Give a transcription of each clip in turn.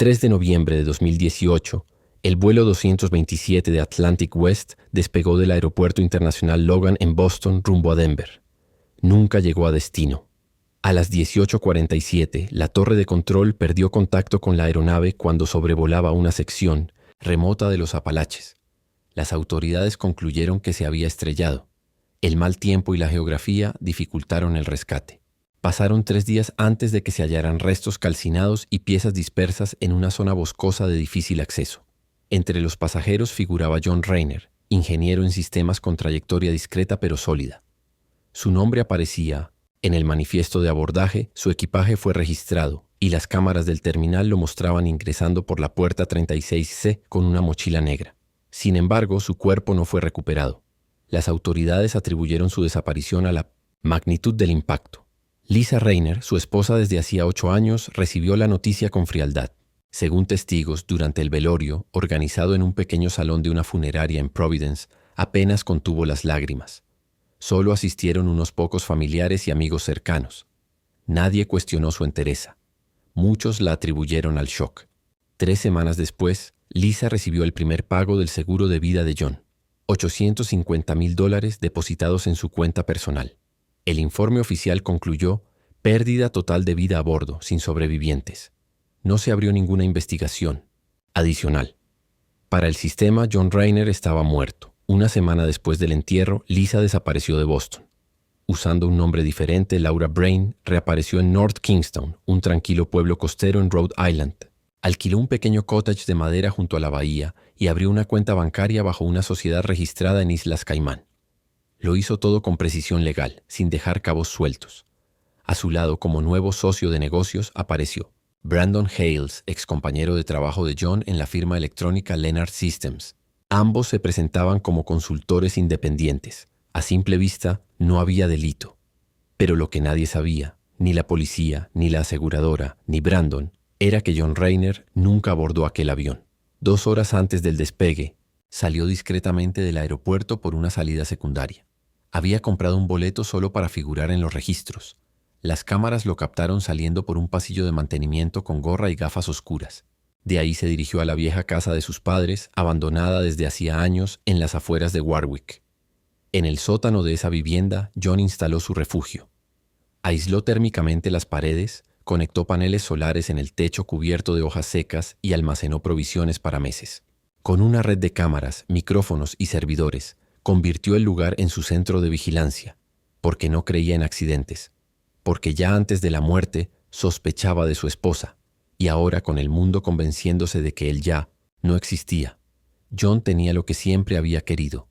3 de noviembre de 2018, el vuelo 227 de Atlantic West despegó del Aeropuerto Internacional Logan en Boston rumbo a Denver. Nunca llegó a destino. A las 18:47, la torre de control perdió contacto con la aeronave cuando sobrevolaba una sección remota de los Apalaches. Las autoridades concluyeron que se había estrellado. El mal tiempo y la geografía dificultaron el rescate. Pasaron 3 días antes de que se hallaran restos calcinados y piezas dispersas en una zona boscosa de difícil acceso. Entre los pasajeros figuraba John Rainer, ingeniero en sistemas con trayectoria discreta pero sólida. Su nombre aparecía en el manifiesto de abordaje, su equipaje fue registrado y las cámaras del terminal lo mostraban ingresando por la puerta 36C con una mochila negra. Sin embargo, su cuerpo no fue recuperado. Las autoridades atribuyeron su desaparición a la magnitud del impacto. Lisa Rainer, su esposa desde hacía 8 años, recibió la noticia con frialdad. Según testigos, durante el velorio, organizado en un pequeño salón de una funeraria en Providence, apenas contuvo las lágrimas. Solo asistieron unos pocos familiares y amigos cercanos. Nadie cuestionó su entereza. Muchos la atribuyeron al shock. 3 semanas después, Lisa recibió el primer pago del seguro de vida de John, $850,000 depositados en su cuenta personal. El informe oficial concluyó pérdida total de vida a bordo, sin sobrevivientes. No se abrió ninguna investigación adicional. Para el sistema, John Rainer estaba muerto. Una semana después del entierro, Lisa desapareció de Boston. Usando un nombre diferente, Laura Brain reapareció en North Kingstown, un tranquilo pueblo costero en Rhode Island. Alquiló un pequeño cottage de madera junto a la bahía y abrió una cuenta bancaria bajo una sociedad registrada en Islas Caimán. Lo hizo todo con precisión legal, sin dejar cabos sueltos. A su lado, como nuevo socio de negocios, apareció Brandon Hales, excompañero de trabajo de John en la firma electrónica Lennart Systems. Ambos se presentaban como consultores independientes. A simple vista, no había delito. Pero lo que nadie sabía, ni la policía, ni la aseguradora, ni Brandon, era que John Rainer nunca abordó aquel avión. 2 horas antes del despegue, salió discretamente del aeropuerto por una salida secundaria. Había comprado un boleto solo para figurar en los registros. Las cámaras lo captaron saliendo por un pasillo de mantenimiento con gorra y gafas oscuras. De ahí se dirigió a la vieja casa de sus padres, abandonada desde hacía años en las afueras de Warwick. En el sótano de esa vivienda, John instaló su refugio. Aisló térmicamente las paredes, conectó paneles solares en el techo cubierto de hojas secas y almacenó provisiones para meses. Con una red de cámaras, micrófonos y servidores, convirtió el lugar en su centro de vigilancia, porque no creía en accidentes, porque ya antes de la muerte sospechaba de su esposa, y ahora con el mundo convenciéndose de que él ya no existía, John tenía lo que siempre había querido,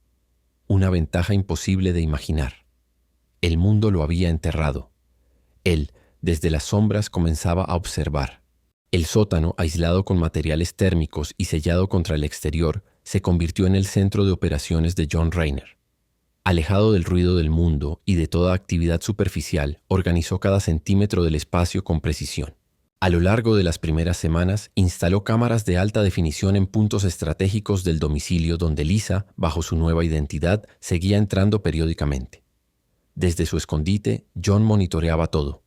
una ventaja imposible de imaginar. El mundo lo había enterrado. Él, desde las sombras, comenzaba a observar. El sótano, aislado con materiales térmicos y sellado contra el exterior, se convirtió en el centro de operaciones de John Rainer. Alejado del ruido del mundo y de toda actividad superficial, organizó cada centímetro del espacio con precisión. A lo largo de las primeras semanas, instaló cámaras de alta definición en puntos estratégicos del domicilio donde Lisa, bajo su nueva identidad, seguía entrando periódicamente. Desde su escondite, John monitoreaba todo: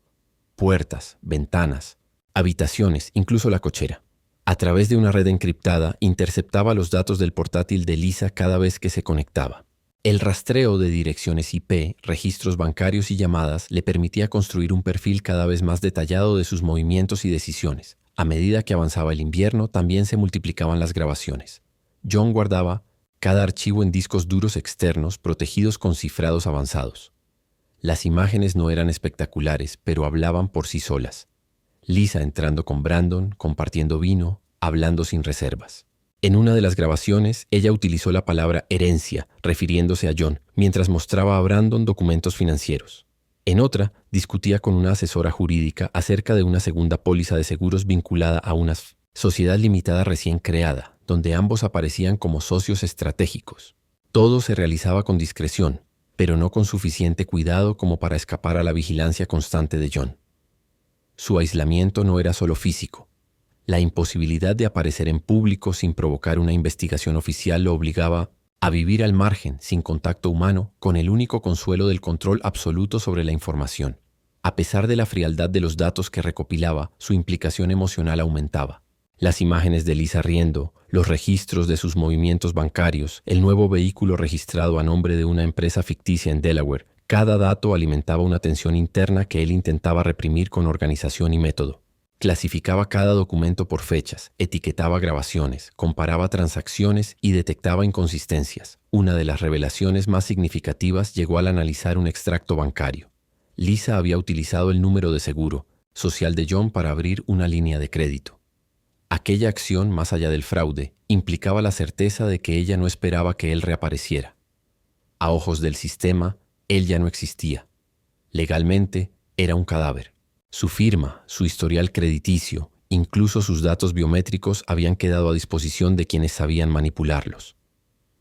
puertas, ventanas, habitaciones, incluso la cochera. A través de una red encriptada, interceptaba los datos del portátil de Lisa cada vez que se conectaba. El rastreo de direcciones IP, registros bancarios y llamadas le permitía construir un perfil cada vez más detallado de sus movimientos y decisiones. A medida que avanzaba el invierno, también se multiplicaban las grabaciones. John guardaba cada archivo en discos duros externos protegidos con cifrados avanzados. Las imágenes no eran espectaculares, pero hablaban por sí solas. Lisa entrando con Brandon, compartiendo vino, hablando sin reservas. En una de las grabaciones, ella utilizó la palabra herencia, refiriéndose a John, mientras mostraba a Brandon documentos financieros. En otra, discutía con una asesora jurídica acerca de una segunda póliza de seguros vinculada a una sociedad limitada recién creada, donde ambos aparecían como socios estratégicos. Todo se realizaba con discreción, pero no con suficiente cuidado como para escapar a la vigilancia constante de John. Su aislamiento no era solo físico. La imposibilidad de aparecer en público sin provocar una investigación oficial lo obligaba a vivir al margen, sin contacto humano, con el único consuelo del control absoluto sobre la información. A pesar de la frialdad de los datos que recopilaba, su implicación emocional aumentaba. Las imágenes de Lisa riendo, los registros de sus movimientos bancarios, el nuevo vehículo registrado a nombre de una empresa ficticia en Delaware, cada dato alimentaba una tensión interna que él intentaba reprimir con organización y método. Clasificaba cada documento por fechas, etiquetaba grabaciones, comparaba transacciones y detectaba inconsistencias. Una de las revelaciones más significativas llegó al analizar un extracto bancario. Lisa había utilizado el número de seguro social de John para abrir una línea de crédito. Aquella acción, más allá del fraude, implicaba la certeza de que ella no esperaba que él reapareciera. A ojos del sistema, él ya no existía. Legalmente, era un cadáver. Su firma, su historial crediticio, incluso sus datos biométricos habían quedado a disposición de quienes sabían manipularlos.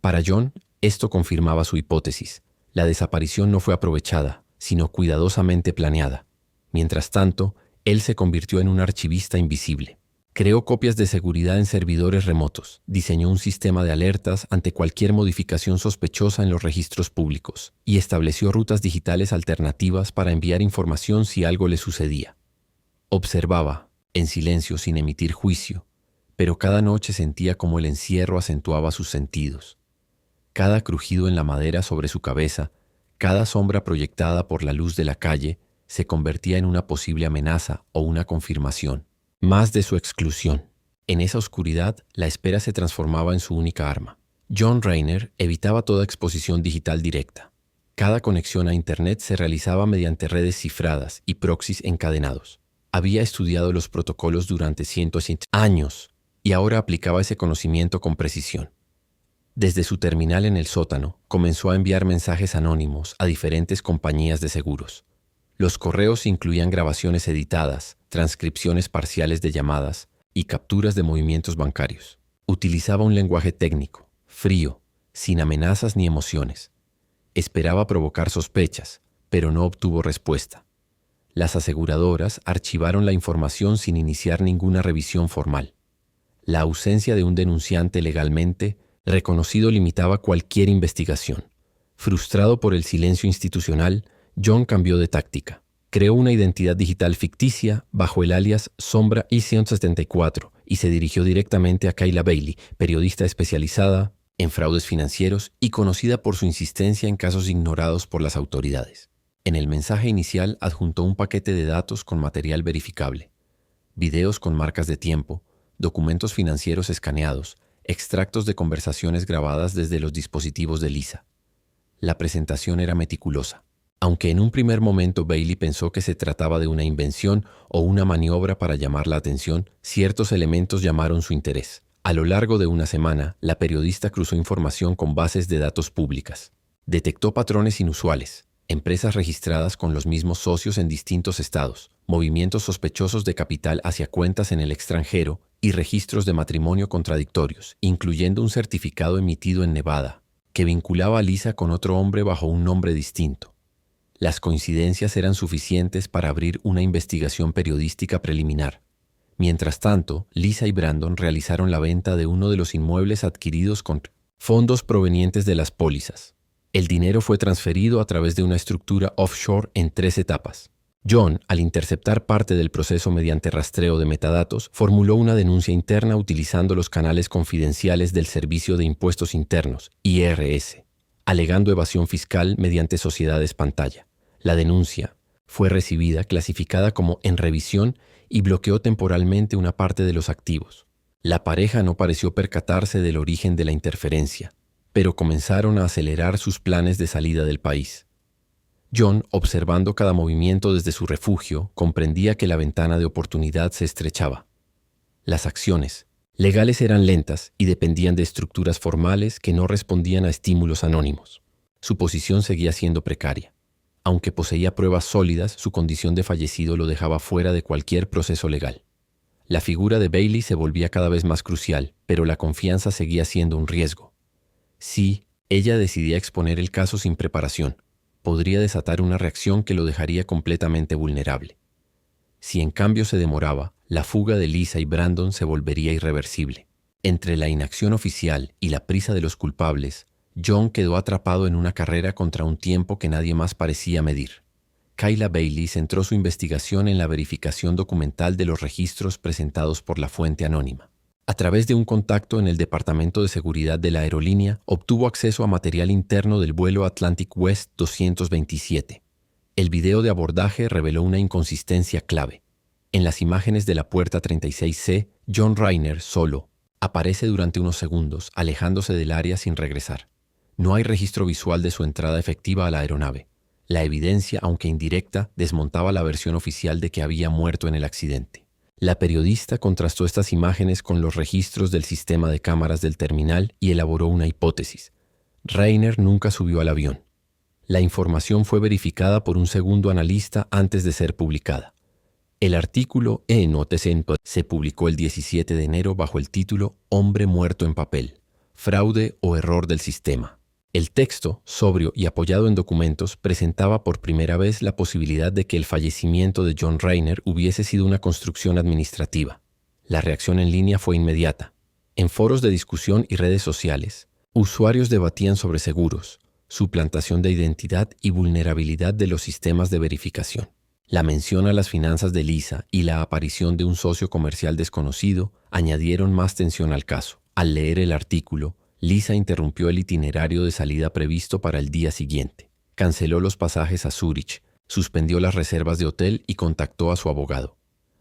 Para John, esto confirmaba su hipótesis. La desaparición no fue aprovechada, sino cuidadosamente planeada. Mientras tanto, él se convirtió en un archivista invisible. Creó copias de seguridad en servidores remotos, diseñó un sistema de alertas ante cualquier modificación sospechosa en los registros públicos y estableció rutas digitales alternativas para enviar información si algo le sucedía. Observaba, en silencio sin emitir juicio, pero cada noche sentía como el encierro acentuaba sus sentidos. Cada crujido en la madera sobre su cabeza, cada sombra proyectada por la luz de la calle, se convertía en una posible amenaza o una confirmación. Más de su exclusión. En esa oscuridad, la espera se transformaba en su única arma. John Rayner evitaba toda exposición digital directa. Cada conexión a Internet se realizaba mediante redes cifradas y proxies encadenados. Había estudiado los protocolos durante cientos de años y ahora aplicaba ese conocimiento con precisión. Desde su terminal en el sótano, comenzó a enviar mensajes anónimos a diferentes compañías de seguros. Los correos incluían grabaciones editadas, transcripciones parciales de llamadas y capturas de movimientos bancarios. Utilizaba un lenguaje técnico, frío, sin amenazas ni emociones. Esperaba provocar sospechas, pero no obtuvo respuesta. Las aseguradoras archivaron la información sin iniciar ninguna revisión formal. La ausencia de un denunciante legalmente reconocido limitaba cualquier investigación. Frustrado por el silencio institucional, John cambió de táctica. Creó una identidad digital ficticia bajo el alias Sombra I-174 y se dirigió directamente a Kayla Bailey, periodista especializada en fraudes financieros y conocida por su insistencia en casos ignorados por las autoridades. En el mensaje inicial adjuntó un paquete de datos con material verificable, videos con marcas de tiempo, documentos financieros escaneados, extractos de conversaciones grabadas desde los dispositivos de Lisa. La presentación era meticulosa. Aunque en un primer momento Bailey pensó que se trataba de una invención o una maniobra para llamar la atención, ciertos elementos llamaron su interés. A lo largo de una semana, la periodista cruzó información con bases de datos públicas. Detectó patrones inusuales, empresas registradas con los mismos socios en distintos estados, movimientos sospechosos de capital hacia cuentas en el extranjero y registros de matrimonio contradictorios, incluyendo un certificado emitido en Nevada, que vinculaba a Lisa con otro hombre bajo un nombre distinto. Las coincidencias eran suficientes para abrir una investigación periodística preliminar. Mientras tanto, Lisa y Brandon realizaron la venta de uno de los inmuebles adquiridos con fondos provenientes de las pólizas. El dinero fue transferido a través de una estructura offshore en 3 etapas. John, al interceptar parte del proceso mediante rastreo de metadatos, formuló una denuncia interna utilizando los canales confidenciales del Servicio de Impuestos Internos, IRS, alegando evasión fiscal mediante sociedades pantalla. La denuncia fue recibida clasificada como en revisión y bloqueó temporalmente una parte de los activos. La pareja no pareció percatarse del origen de la interferencia, pero comenzaron a acelerar sus planes de salida del país. John, observando cada movimiento desde su refugio, comprendía que la ventana de oportunidad se estrechaba. Las acciones legales eran lentas y dependían de estructuras formales que no respondían a estímulos anónimos. Su posición seguía siendo precaria. Aunque poseía pruebas sólidas, su condición de fallecido lo dejaba fuera de cualquier proceso legal. La figura de Bailey se volvía cada vez más crucial, pero la confianza seguía siendo un riesgo. Si ella decidía exponer el caso sin preparación, podría desatar una reacción que lo dejaría completamente vulnerable. Si en cambio se demoraba, la fuga de Lisa y Brandon se volvería irreversible. Entre la inacción oficial y la prisa de los culpables, John quedó atrapado en una carrera contra un tiempo que nadie más parecía medir. Kayla Bailey centró su investigación en la verificación documental de los registros presentados por la fuente anónima. A través de un contacto en el Departamento de Seguridad de la aerolínea, obtuvo acceso a material interno del vuelo Atlantic West 227. El video de abordaje reveló una inconsistencia clave. En las imágenes de la puerta 36C, John Reiner, solo, aparece durante unos segundos, alejándose del área sin regresar. No hay registro visual de su entrada efectiva a la aeronave. La evidencia, aunque indirecta, desmontaba la versión oficial de que había muerto en el accidente. La periodista contrastó estas imágenes con los registros del sistema de cámaras del terminal y elaboró una hipótesis. Reiner nunca subió al avión. La información fue verificada por un segundo analista antes de ser publicada. El artículo en OTC se publicó el 17 de enero bajo el título Hombre muerto en papel, fraude o error del sistema. El texto, sobrio y apoyado en documentos, presentaba por primera vez la posibilidad de que el fallecimiento de John Reiner hubiese sido una construcción administrativa. La reacción en línea fue inmediata. En foros de discusión y redes sociales, usuarios debatían sobre seguros, suplantación de identidad y vulnerabilidad de los sistemas de verificación. La mención a las finanzas de Lisa y la aparición de un socio comercial desconocido añadieron más tensión al caso. Al leer el artículo, Lisa interrumpió el itinerario de salida previsto para el día siguiente. Canceló los pasajes a Zúrich, suspendió las reservas de hotel y contactó a su abogado.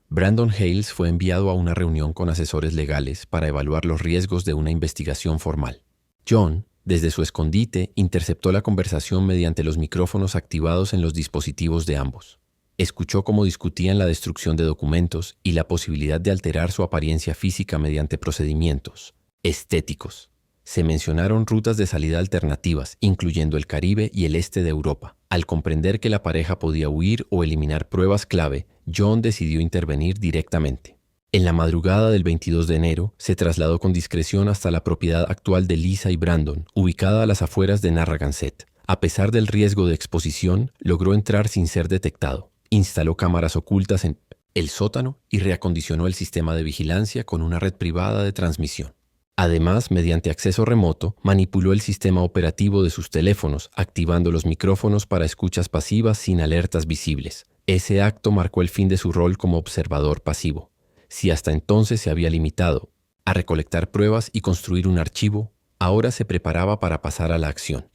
Brandon Hales fue enviado a una reunión con asesores legales para evaluar los riesgos de una investigación formal. John, desde su escondite, interceptó la conversación mediante los micrófonos activados en los dispositivos de ambos. Escuchó cómo discutían la destrucción de documentos y la posibilidad de alterar su apariencia física mediante procedimientos estéticos. Se mencionaron rutas de salida alternativas, incluyendo el Caribe y el este de Europa. Al comprender que la pareja podía huir o eliminar pruebas clave, John decidió intervenir directamente. En la madrugada del 22 de enero, se trasladó con discreción hasta la propiedad actual de Lisa y Brandon, ubicada a las afueras de Narragansett. A pesar del riesgo de exposición, logró entrar sin ser detectado. Instaló cámaras ocultas en el sótano y reacondicionó el sistema de vigilancia con una red privada de transmisión. Además, mediante acceso remoto, manipuló el sistema operativo de sus teléfonos, activando los micrófonos para escuchas pasivas sin alertas visibles. Ese acto marcó el fin de su rol como observador pasivo. Si hasta entonces se había limitado a recolectar pruebas y construir un archivo, ahora se preparaba para pasar a la acción.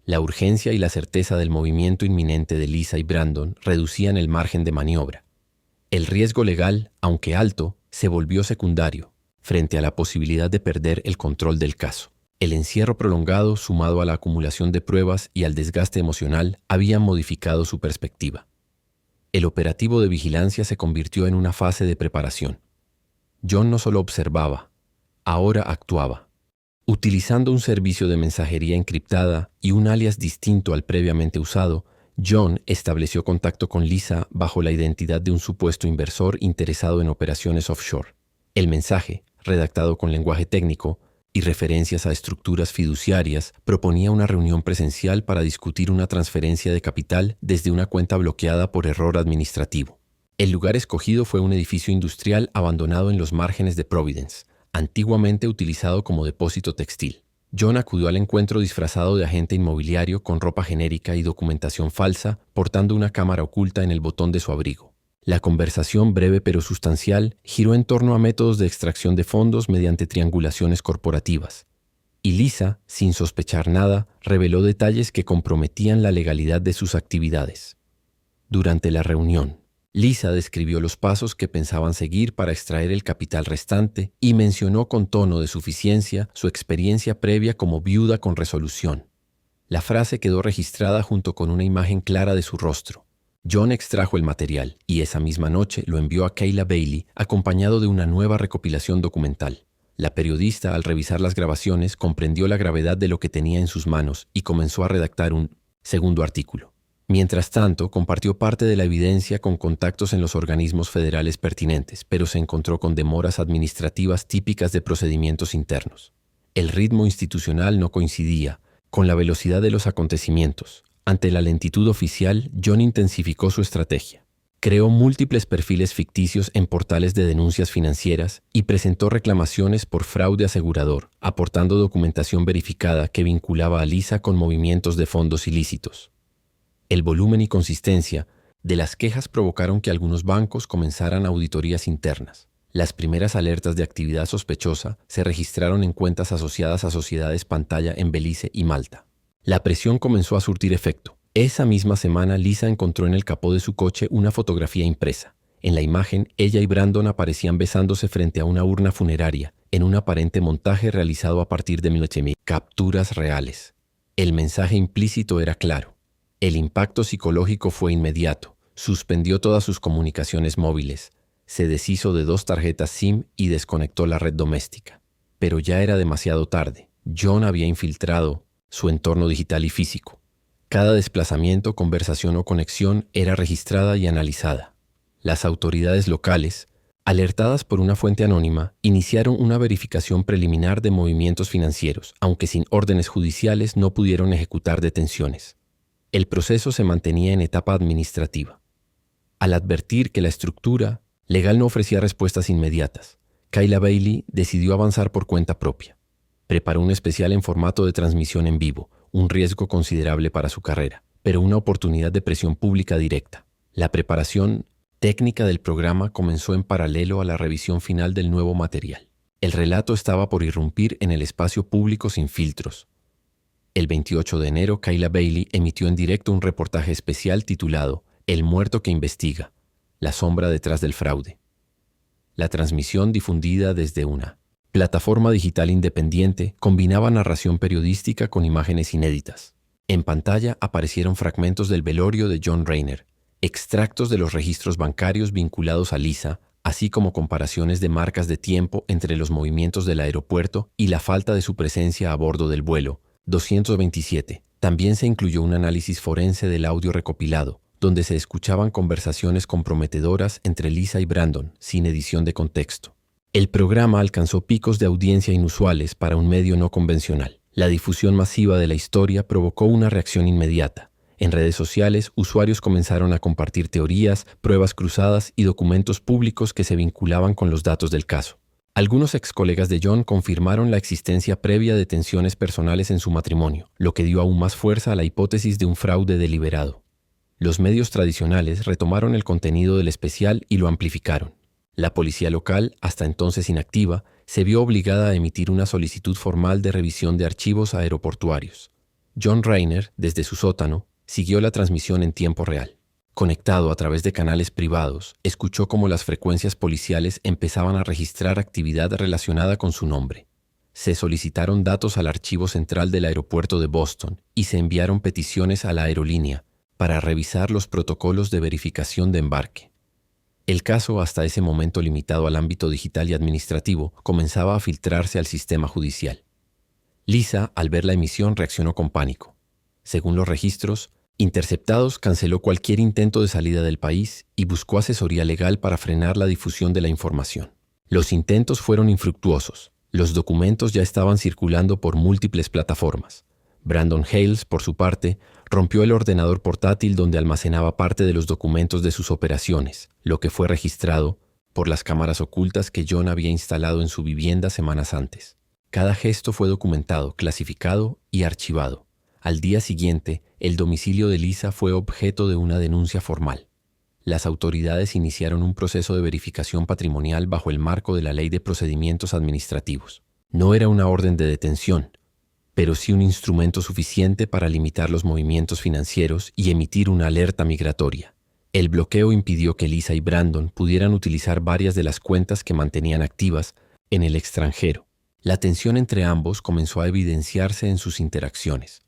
La urgencia y la certeza del movimiento inminente de Lisa y Brandon reducían el margen de maniobra. El riesgo legal, aunque alto, se volvió secundario frente a la posibilidad de perder el control del caso. El encierro prolongado, sumado a la acumulación de pruebas y al desgaste emocional, habían modificado su perspectiva. El operativo de vigilancia se convirtió en una fase de preparación. John no solo observaba, ahora actuaba. Utilizando un servicio de mensajería encriptada y un alias distinto al previamente usado, John estableció contacto con Lisa bajo la identidad de un supuesto inversor interesado en operaciones offshore. El mensaje, redactado con lenguaje técnico y referencias a estructuras fiduciarias, proponía una reunión presencial para discutir una transferencia de capital desde una cuenta bloqueada por error administrativo. El lugar escogido fue un edificio industrial abandonado en los márgenes de Providence, antiguamente utilizado como depósito textil. John acudió al encuentro disfrazado de agente inmobiliario con ropa genérica y documentación falsa, portando una cámara oculta en el botón de su abrigo. La conversación, breve pero sustancial, giró en torno a métodos de extracción de fondos mediante triangulaciones corporativas. Y Lisa, sin sospechar nada, reveló detalles que comprometían la legalidad de sus actividades. Durante la reunión, Lisa describió los pasos que pensaban seguir para extraer el capital restante y mencionó con tono de suficiencia su experiencia previa como viuda con resolución. La frase quedó registrada junto con una imagen clara de su rostro. John extrajo el material y esa misma noche lo envió a Kayla Bailey acompañado de una nueva recopilación documental. La periodista, al revisar las grabaciones, comprendió la gravedad de lo que tenía en sus manos y comenzó a redactar un segundo artículo. Mientras tanto, compartió parte de la evidencia con contactos en los organismos federales pertinentes, pero se encontró con demoras administrativas típicas de procedimientos internos. El ritmo institucional no coincidía con la velocidad de los acontecimientos. Ante la lentitud oficial, John intensificó su estrategia. Creó múltiples perfiles ficticios en portales de denuncias financieras y presentó reclamaciones por fraude asegurador, aportando documentación verificada que vinculaba a Lisa con movimientos de fondos ilícitos. El volumen y consistencia de las quejas provocaron que algunos bancos comenzaran auditorías internas. Las primeras alertas de actividad sospechosa se registraron en cuentas asociadas a sociedades pantalla en Belice y Malta. La presión comenzó a surtir efecto. Esa misma semana, Lisa encontró en el capó de su coche una fotografía impresa. En la imagen, ella y Brandon aparecían besándose frente a una urna funeraria, en un aparente montaje realizado a partir de 18.000 capturas reales. El mensaje implícito era claro. El impacto psicológico fue inmediato. Suspendió todas sus comunicaciones móviles. Se deshizo de 2 tarjetas SIM y desconectó la red doméstica. Pero ya era demasiado tarde. John había infiltrado su entorno digital y físico. Cada desplazamiento, conversación o conexión era registrada y analizada. Las autoridades locales, alertadas por una fuente anónima, iniciaron una verificación preliminar de movimientos financieros, aunque sin órdenes judiciales no pudieron ejecutar detenciones. El proceso se mantenía en etapa administrativa. Al advertir que la estructura legal no ofrecía respuestas inmediatas, Kayla Bailey decidió avanzar por cuenta propia. Preparó un especial en formato de transmisión en vivo, un riesgo considerable para su carrera, pero una oportunidad de presión pública directa. La preparación técnica del programa comenzó en paralelo a la revisión final del nuevo material. El relato estaba por irrumpir en el espacio público sin filtros. El 28 de enero, Kayla Bailey emitió en directo un reportaje especial titulado El muerto que investiga, la sombra detrás del fraude. La transmisión, difundida desde una plataforma digital independiente, combinaba narración periodística con imágenes inéditas. En pantalla aparecieron fragmentos del velorio de John Rayner, extractos de los registros bancarios vinculados a Lisa, así como comparaciones de marcas de tiempo entre los movimientos del aeropuerto y la falta de su presencia a bordo del vuelo 227. También se incluyó un análisis forense del audio recopilado, donde se escuchaban conversaciones comprometedoras entre Lisa y Brandon, sin edición de contexto. El programa alcanzó picos de audiencia inusuales para un medio no convencional. La difusión masiva de la historia provocó una reacción inmediata. En redes sociales, usuarios comenzaron a compartir teorías, pruebas cruzadas y documentos públicos que se vinculaban con los datos del caso. Algunos ex colegas de John confirmaron la existencia previa de tensiones personales en su matrimonio, lo que dio aún más fuerza a la hipótesis de un fraude deliberado. Los medios tradicionales retomaron el contenido del especial y lo amplificaron. La policía local, hasta entonces inactiva, se vio obligada a emitir una solicitud formal de revisión de archivos aeroportuarios. John Rayner, desde su sótano, siguió la transmisión en tiempo real. Conectado a través de canales privados, escuchó cómo las frecuencias policiales empezaban a registrar actividad relacionada con su nombre. Se solicitaron datos al archivo central del aeropuerto de Boston y se enviaron peticiones a la aerolínea para revisar los protocolos de verificación de embarque. El caso, hasta ese momento limitado al ámbito digital y administrativo, comenzaba a filtrarse al sistema judicial. Lisa, al ver la emisión, reaccionó con pánico. Según los registros interceptados, canceló cualquier intento de salida del país y buscó asesoría legal para frenar la difusión de la información. Los intentos fueron infructuosos. Los documentos ya estaban circulando por múltiples plataformas. Brandon Hales, por su parte, rompió el ordenador portátil donde almacenaba parte de los documentos de sus operaciones, lo que fue registrado por las cámaras ocultas que John había instalado en su vivienda semanas antes. Cada gesto fue documentado, clasificado y archivado. Al día siguiente, el domicilio de Lisa fue objeto de una denuncia formal. Las autoridades iniciaron un proceso de verificación patrimonial bajo el marco de la Ley de Procedimientos Administrativos. No era una orden de detención, pero sí un instrumento suficiente para limitar los movimientos financieros y emitir una alerta migratoria. El bloqueo impidió que Lisa y Brandon pudieran utilizar varias de las cuentas que mantenían activas en el extranjero. La tensión entre ambos comenzó a evidenciarse en sus interacciones.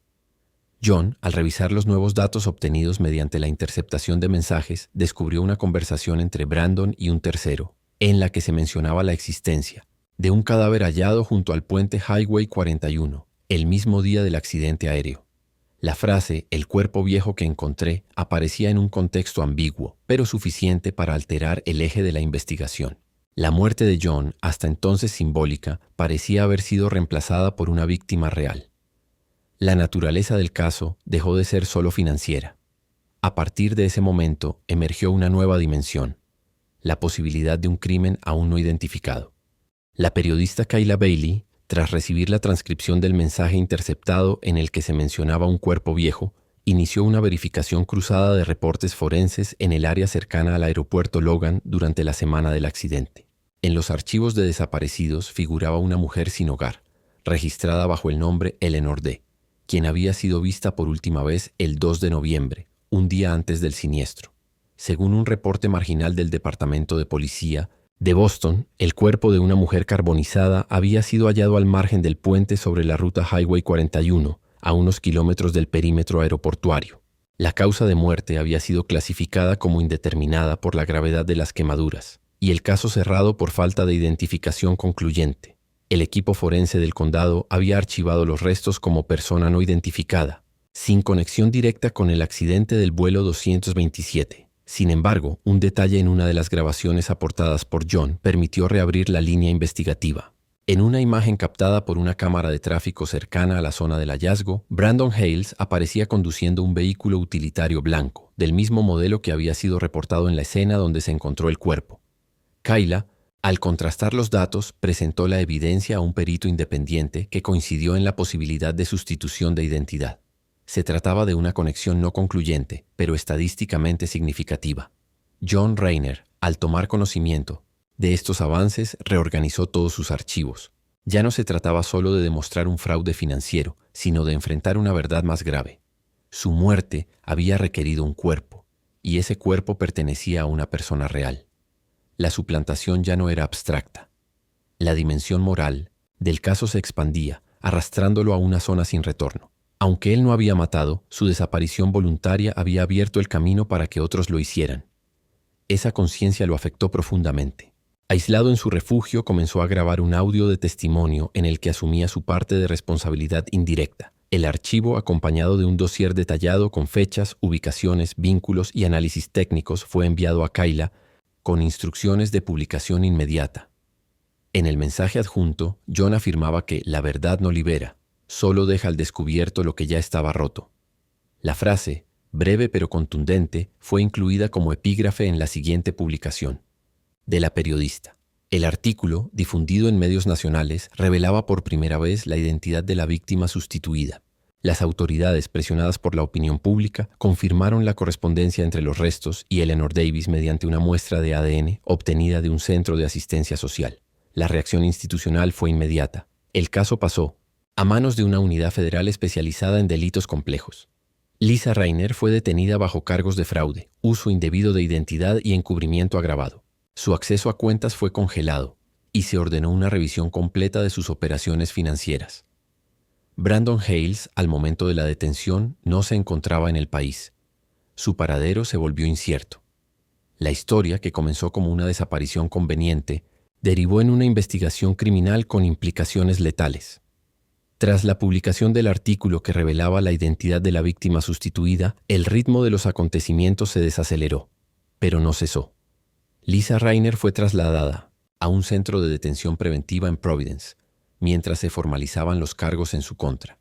John, al revisar los nuevos datos obtenidos mediante la interceptación de mensajes, descubrió una conversación entre Brandon y un tercero, en la que se mencionaba la existencia de un cadáver hallado junto al puente Highway 41, el mismo día del accidente aéreo. La frase «el cuerpo viejo que encontré» aparecía en un contexto ambiguo, pero suficiente para alterar el eje de la investigación. La muerte de John, hasta entonces simbólica, parecía haber sido reemplazada por una víctima real. La naturaleza del caso dejó de ser solo financiera. A partir de ese momento emergió una nueva dimensión, la posibilidad de un crimen aún no identificado. La periodista Kayla Bailey, tras recibir la transcripción del mensaje interceptado en el que se mencionaba un cuerpo viejo, inició una verificación cruzada de reportes forenses en el área cercana al aeropuerto Logan durante la semana del accidente. En los archivos de desaparecidos figuraba una mujer sin hogar, registrada bajo el nombre Eleanor D., quien había sido vista por última vez el 2 de noviembre, un día antes del siniestro. Según un reporte marginal del Departamento de Policía de Boston, el cuerpo de una mujer carbonizada había sido hallado al margen del puente sobre la ruta Highway 41, a unos kilómetros del perímetro aeroportuario. La causa de muerte había sido clasificada como indeterminada por la gravedad de las quemaduras, y el caso cerrado por falta de identificación concluyente. El equipo forense del condado había archivado los restos como persona no identificada, sin conexión directa con el accidente del vuelo 227. Sin embargo, un detalle en una de las grabaciones aportadas por John permitió reabrir la línea investigativa. En una imagen captada por una cámara de tráfico cercana a la zona del hallazgo, Brandon Hales aparecía conduciendo un vehículo utilitario blanco, del mismo modelo que había sido reportado en la escena donde se encontró el cuerpo. Kayla, al contrastar los datos, presentó la evidencia a un perito independiente que coincidió en la posibilidad de sustitución de identidad. Se trataba de una conexión no concluyente, pero estadísticamente significativa. John Rayner, al tomar conocimiento de estos avances, reorganizó todos sus archivos. Ya no se trataba solo de demostrar un fraude financiero, sino de enfrentar una verdad más grave. Su muerte había requerido un cuerpo, y ese cuerpo pertenecía a una persona real. La suplantación ya no era abstracta. La dimensión moral del caso se expandía, arrastrándolo a una zona sin retorno. Aunque él no había matado, su desaparición voluntaria había abierto el camino para que otros lo hicieran. Esa conciencia lo afectó profundamente. Aislado en su refugio, comenzó a grabar un audio de testimonio en el que asumía su parte de responsabilidad indirecta. El archivo, acompañado de un dossier detallado con fechas, ubicaciones, vínculos y análisis técnicos, fue enviado a Kayla con instrucciones de publicación inmediata. En el mensaje adjunto, John afirmaba que la verdad no libera, solo deja al descubierto lo que ya estaba roto. La frase, breve pero contundente, fue incluida como epígrafe en la siguiente publicación. De la periodista. El artículo, difundido en medios nacionales, revelaba por primera vez la identidad de la víctima sustituida. Las autoridades, presionadas por la opinión pública, confirmaron la correspondencia entre los restos y Eleanor Davis mediante una muestra de ADN obtenida de un centro de asistencia social. La reacción institucional fue inmediata. El caso pasó a manos de una unidad federal especializada en delitos complejos. Lisa Rayner fue detenida bajo cargos de fraude, uso indebido de identidad y encubrimiento agravado. Su acceso a cuentas fue congelado y se ordenó una revisión completa de sus operaciones financieras. Brandon Hales, al momento de la detención, no se encontraba en el país. Su paradero se volvió incierto. La historia, que comenzó como una desaparición conveniente, derivó en una investigación criminal con implicaciones letales. Tras la publicación del artículo que revelaba la identidad de la víctima sustituida, el ritmo de los acontecimientos se desaceleró, pero no cesó. Lisa Rayner fue trasladada a un centro de detención preventiva en Providence, mientras se formalizaban los cargos en su contra.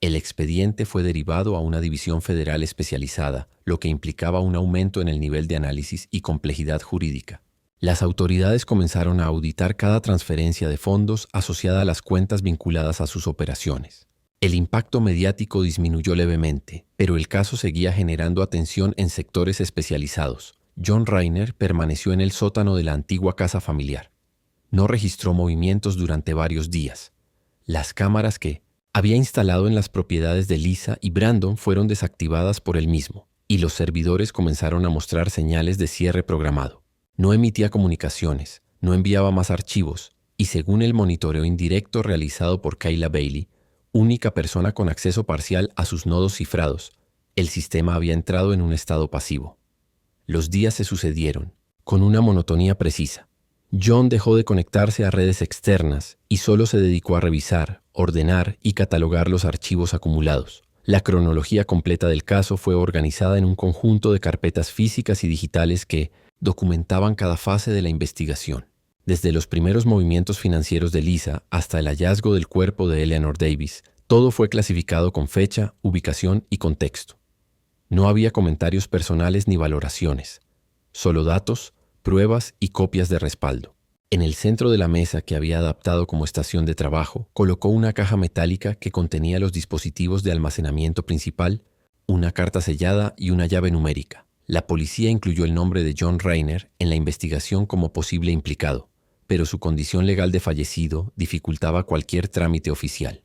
El expediente fue derivado a una división federal especializada, lo que implicaba un aumento en el nivel de análisis y complejidad jurídica. Las autoridades comenzaron a auditar cada transferencia de fondos asociada a las cuentas vinculadas a sus operaciones. El impacto mediático disminuyó levemente, pero el caso seguía generando atención en sectores especializados. John Rayner permaneció en el sótano de la antigua casa familiar. No registró movimientos durante varios días. Las cámaras que había instalado en las propiedades de Lisa y Brandon fueron desactivadas por él mismo, y los servidores comenzaron a mostrar señales de cierre programado. No emitía comunicaciones, no enviaba más archivos, y según el monitoreo indirecto realizado por Kayla Bailey, única persona con acceso parcial a sus nodos cifrados, el sistema había entrado en un estado pasivo. Los días se sucedieron, con una monotonía precisa. John dejó de conectarse a redes externas y solo se dedicó a revisar, ordenar y catalogar los archivos acumulados. La cronología completa del caso fue organizada en un conjunto de carpetas físicas y digitales que documentaban cada fase de la investigación. Desde los primeros movimientos financieros de Lisa hasta el hallazgo del cuerpo de Eleanor Davis, todo fue clasificado con fecha, ubicación y contexto. No había comentarios personales ni valoraciones, solo datos, pruebas y copias de respaldo. En el centro de la mesa, que había adaptado como estación de trabajo, colocó una caja metálica que contenía los dispositivos de almacenamiento principal, una carta sellada y una llave numérica. La policía incluyó el nombre de John Rainer en la investigación como posible implicado, pero su condición legal de fallecido dificultaba cualquier trámite oficial.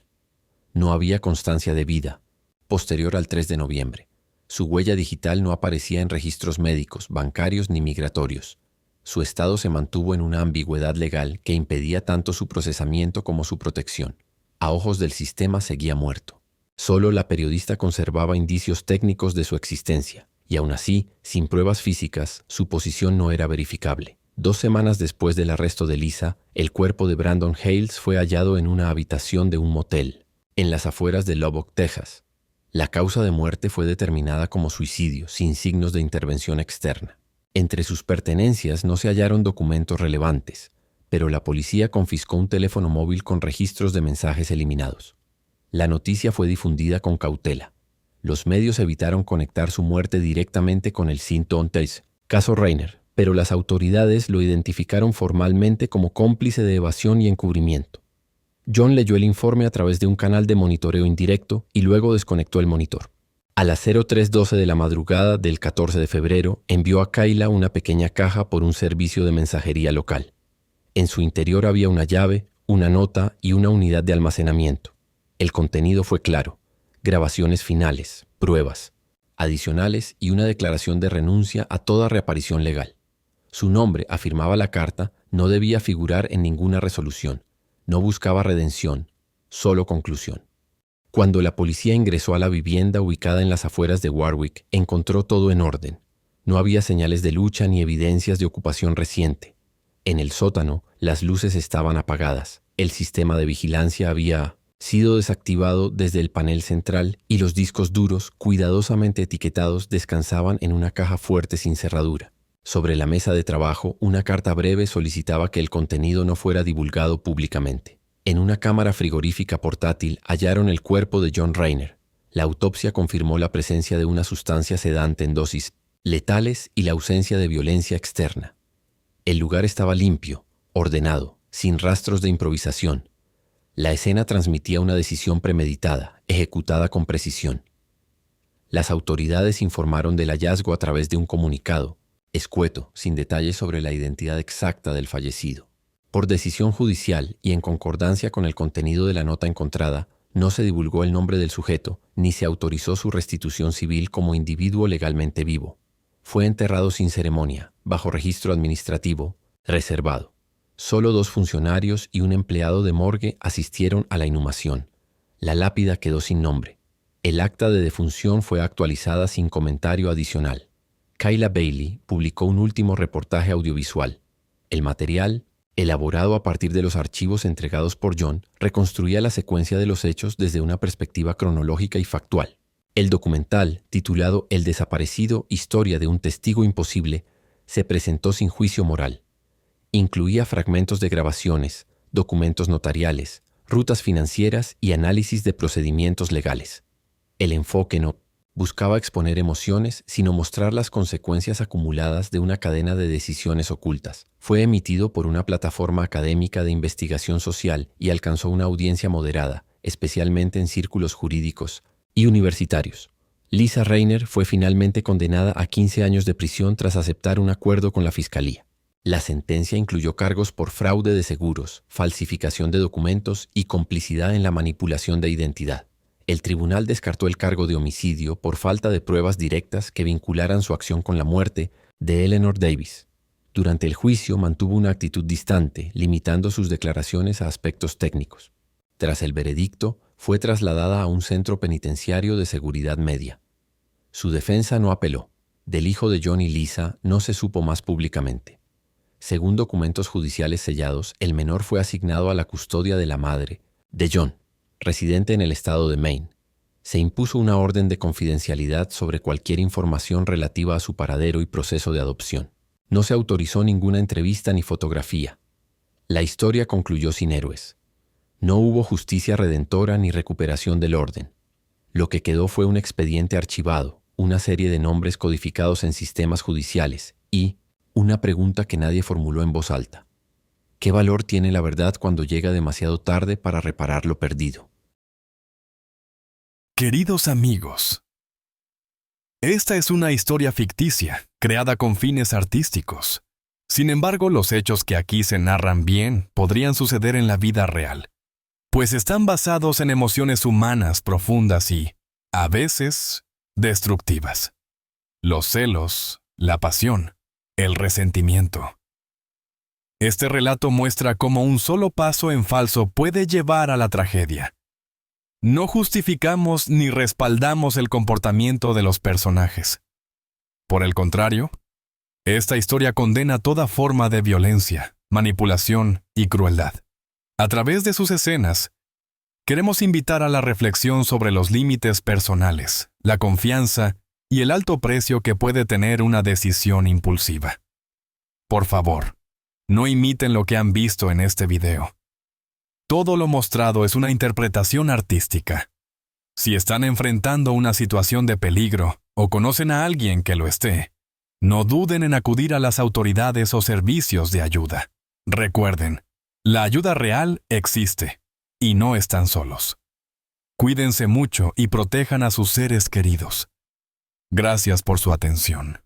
No había constancia de vida, posterior al 3 de noviembre. Su huella digital no aparecía en registros médicos, bancarios ni migratorios. Su estado se mantuvo en una ambigüedad legal que impedía tanto su procesamiento como su protección. A ojos del sistema seguía muerto. Solo la periodista conservaba indicios técnicos de su existencia, y aún así, sin pruebas físicas, su posición no era verificable. 2 semanas después del arresto de Lisa, el cuerpo de Brandon Hales fue hallado en una habitación de un motel, en las afueras de Lubbock, Texas. La causa de muerte fue determinada como suicidio, sin signos de intervención externa. Entre sus pertenencias no se hallaron documentos relevantes, pero la policía confiscó un teléfono móvil con registros de mensajes eliminados. La noticia fue difundida con cautela. Los medios evitaron conectar su muerte directamente con el Sinton Tales, caso Rainer, pero las autoridades lo identificaron formalmente como cómplice de evasión y encubrimiento. John leyó el informe a través de un canal de monitoreo indirecto y luego desconectó el monitor. A las 03:12 de la madrugada del 14 de febrero, envió a Kayla una pequeña caja por un servicio de mensajería local. En su interior había una llave, una nota y una unidad de almacenamiento. El contenido fue claro: grabaciones finales, pruebas adicionales y una declaración de renuncia a toda reaparición legal. Su nombre, afirmaba la carta, no debía figurar en ninguna resolución. No buscaba redención, solo conclusión. Cuando la policía ingresó a la vivienda ubicada en las afueras de Warwick, encontró todo en orden. No había señales de lucha ni evidencias de ocupación reciente. En el sótano, las luces estaban apagadas. El sistema de vigilancia había sido desactivado desde el panel central y los discos duros, cuidadosamente etiquetados, descansaban en una caja fuerte sin cerradura. Sobre la mesa de trabajo, una carta breve solicitaba que el contenido no fuera divulgado públicamente. En una cámara frigorífica portátil hallaron el cuerpo de John Rainer. La autopsia confirmó la presencia de una sustancia sedante en dosis letales y la ausencia de violencia externa. El lugar estaba limpio, ordenado, sin rastros de improvisación. La escena transmitía una decisión premeditada, ejecutada con precisión. Las autoridades informaron del hallazgo a través de un comunicado, escueto, sin detalles sobre la identidad exacta del fallecido. Por decisión judicial y en concordancia con el contenido de la nota encontrada, no se divulgó el nombre del sujeto ni se autorizó su restitución civil como individuo legalmente vivo. Fue enterrado sin ceremonia, bajo registro administrativo, reservado. Solo 2 funcionarios y un empleado de morgue asistieron a la inhumación. La lápida quedó sin nombre. El acta de defunción fue actualizada sin comentario adicional. Kayla Bailey publicó un último reportaje audiovisual. El material, elaborado a partir de los archivos entregados por John, reconstruía la secuencia de los hechos desde una perspectiva cronológica y factual. El documental, titulado El desaparecido, historia de un testigo imposible, se presentó sin juicio moral. Incluía fragmentos de grabaciones, documentos notariales, rutas financieras y análisis de procedimientos legales. El enfoque no buscaba exponer emociones, sino mostrar las consecuencias acumuladas de una cadena de decisiones ocultas. Fue emitido por una plataforma académica de investigación social y alcanzó una audiencia moderada, especialmente en círculos jurídicos y universitarios. Lisa Rainer fue finalmente condenada a 15 años de prisión tras aceptar un acuerdo con la fiscalía. La sentencia incluyó cargos por fraude de seguros, falsificación de documentos y complicidad en la manipulación de identidad. El tribunal descartó el cargo de homicidio por falta de pruebas directas que vincularan su acción con la muerte de Eleanor Davis. Durante el juicio mantuvo una actitud distante, limitando sus declaraciones a aspectos técnicos. Tras el veredicto, fue trasladada a un centro penitenciario de seguridad media. Su defensa no apeló. Del hijo de John y Lisa no se supo más públicamente. Según documentos judiciales sellados, el menor fue asignado a la custodia de la madre de John, residente en el estado de Maine. Se impuso una orden de confidencialidad sobre cualquier información relativa a su paradero y proceso de adopción. No se autorizó ninguna entrevista ni fotografía. La historia concluyó sin héroes. No hubo justicia redentora ni recuperación del orden. Lo que quedó fue un expediente archivado, una serie de nombres codificados en sistemas judiciales y una pregunta que nadie formuló en voz alta. ¿Qué valor tiene la verdad cuando llega demasiado tarde para reparar lo perdido? Queridos amigos, Esta es una historia ficticia, creada con fines artísticos. Sin embargo, los hechos que aquí se narran bien podrían suceder en la vida real, pues están basados en emociones humanas profundas y, a veces, destructivas. Los celos, la pasión, el resentimiento. Este relato muestra cómo un solo paso en falso puede llevar a la tragedia. No justificamos ni respaldamos el comportamiento de los personajes. Por el contrario, esta historia condena toda forma de violencia, manipulación y crueldad. A través de sus escenas, queremos invitar a la reflexión sobre los límites personales, la confianza y el alto precio que puede tener una decisión impulsiva. Por favor, no imiten lo que han visto en este video. Todo lo mostrado es una interpretación artística. Si están enfrentando una situación de peligro o conocen a alguien que lo esté, no duden en acudir a las autoridades o servicios de ayuda. Recuerden, la ayuda real existe y no están solos. Cuídense mucho y protejan a sus seres queridos. Gracias por su atención.